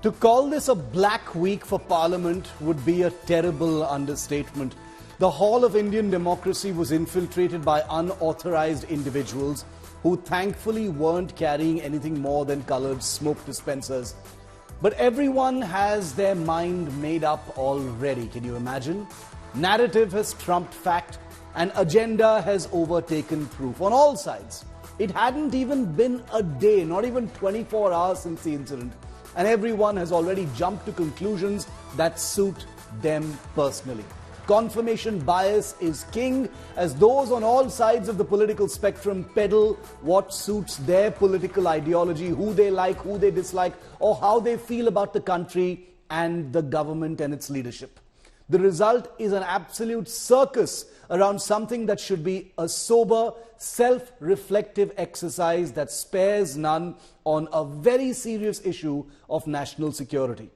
To call this a black week for Parliament would be a terrible understatement. The hall of Indian democracy was infiltrated by unauthorized individuals who thankfully weren't carrying anything more than coloured smoke dispensers. But everyone has their mind made up already. Can you imagine? Narrative has trumped fact and agenda has overtaken proof on all sides. It hadn't even been a day, not even 24 hours since the incident, and everyone has already jumped to conclusions that suit them personally. Confirmation bias is king, as those on all sides of the political spectrum peddle what suits their political ideology, who they like, who they dislike, or how they feel about the country and the government and its leadership. The result is an absolute circus around something that should be a sober, self-reflective exercise that spares none on a very serious issue of national security.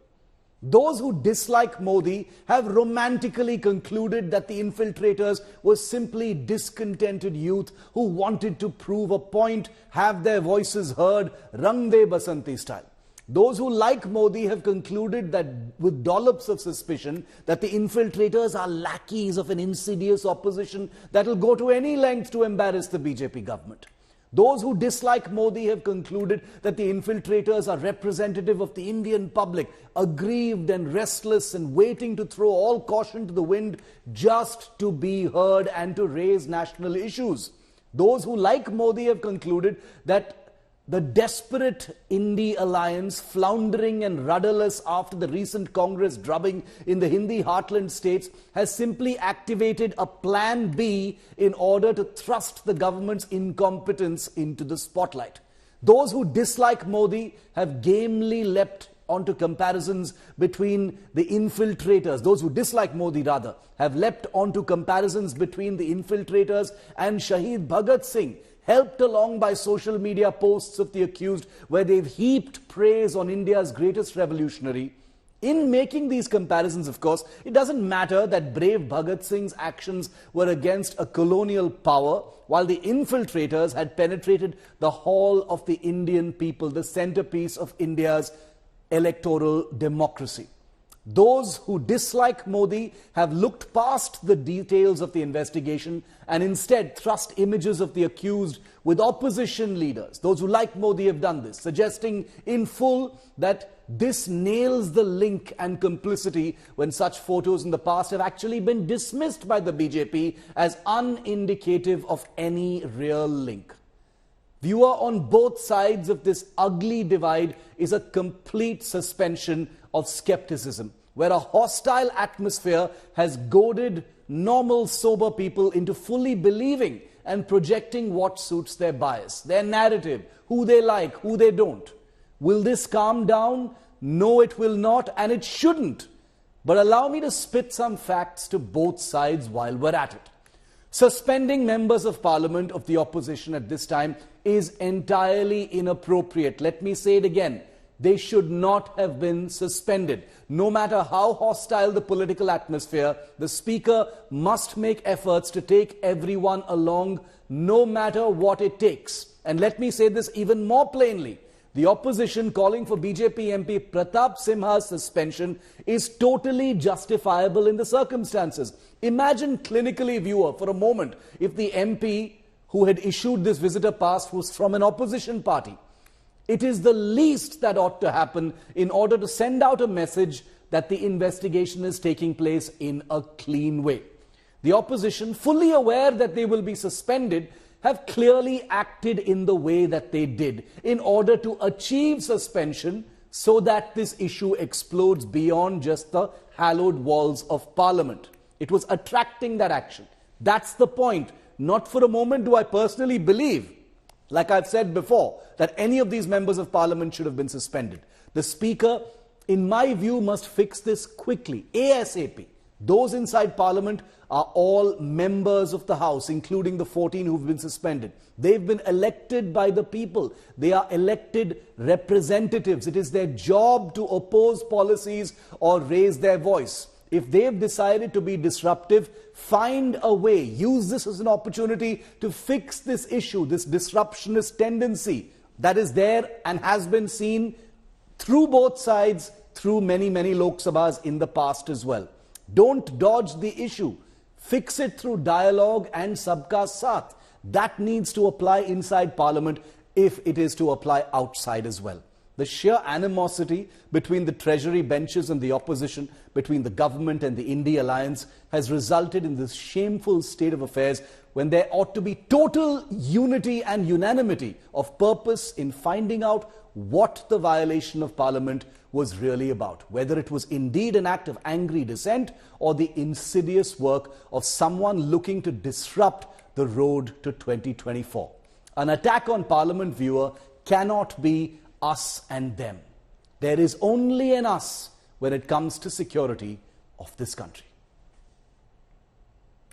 Those who dislike Modi have romantically concluded that the infiltrators were simply discontented youth who wanted to prove a point, have their voices heard, Rang De Basanti style. Those who like Modi have concluded that with dollops of suspicion that the infiltrators are lackeys of an insidious opposition that will go to any length to embarrass the BJP government. Those who dislike Modi have concluded that the infiltrators are representative of the Indian public, aggrieved and restless and waiting to throw all caution to the wind just to be heard and to raise national issues. Those who like Modi have concluded that the desperate Indie alliance, floundering and rudderless after the recent Congress drubbing in the Hindi heartland states, has simply activated a plan B in order to thrust the government's incompetence into the spotlight. Those who dislike Modi have gamely leapt onto comparisons between the infiltrators. Those who dislike Modi, rather, have leapt onto comparisons between the infiltrators and Shahid Bhagat Singh, helped along by social media posts of the accused where they've heaped praise on India's greatest revolutionary. In making these comparisons, of course, it doesn't matter that brave Bhagat Singh's actions were against a colonial power, while the infiltrators had penetrated the hall of the Indian people, the centerpiece of India's electoral democracy. Those who dislike Modi have looked past the details of the investigation and instead thrust images of the accused with opposition leaders. Those who like Modi have done this, suggesting in full that this nails the link and complicity when such photos in the past have actually been dismissed by the BJP as unindicative of any real link. Viewer, on both sides of this ugly divide is a complete suspension of skepticism, where a hostile atmosphere has goaded normal, sober people into fully believing and projecting what suits their bias, their narrative, who they like, who they don't. Will this calm down? No, it will not, and it shouldn't. But allow me to spit some facts to both sides while we're at it. Suspending members of parliament of the opposition at this time is entirely inappropriate. Let me say it again. They should not have been suspended. No matter how hostile the political atmosphere, the Speaker must make efforts to take everyone along, no matter what it takes. And let me say this even more plainly. The opposition calling for BJP MP Pratap Simha's suspension is totally justifiable in the circumstances. Imagine clinically, viewer, for a moment, if the MP who had issued this visitor pass was from an opposition party. It is the least that ought to happen in order to send out a message that the investigation is taking place in a clean way. The opposition, fully aware that they will be suspended, have clearly acted in the way that they did in order to achieve suspension so that this issue explodes beyond just the hallowed walls of Parliament. It was attracting that action. That's the point. Not for a moment do I personally believe, like I've said before, that any of these members of Parliament should have been suspended. The Speaker, in my view, must fix this quickly, ASAP. Those inside Parliament are all members of the House, including the 14 who've been suspended. They've been elected by the people. They are elected representatives. It is their job to oppose policies or raise their voice. If they've decided to be disruptive, find a way. Use this as an opportunity to fix this issue, this disruptionist tendency that is there and has been seen through both sides, through many, many Lok Sabhas in the past as well. Don't dodge the issue. Fix it through dialogue and sabka saath. That needs to apply inside Parliament if it is to apply outside as well. The sheer animosity between the Treasury benches and the opposition, between the government and the Indie alliance, has resulted in this shameful state of affairs when there ought to be total unity and unanimity of purpose in finding out what the violation of Parliament was really about, whether it was indeed an act of angry dissent or the insidious work of someone looking to disrupt the road to 2024. An attack on Parliament, viewer, cannot be us and them. There is only an us when it comes to security of this country.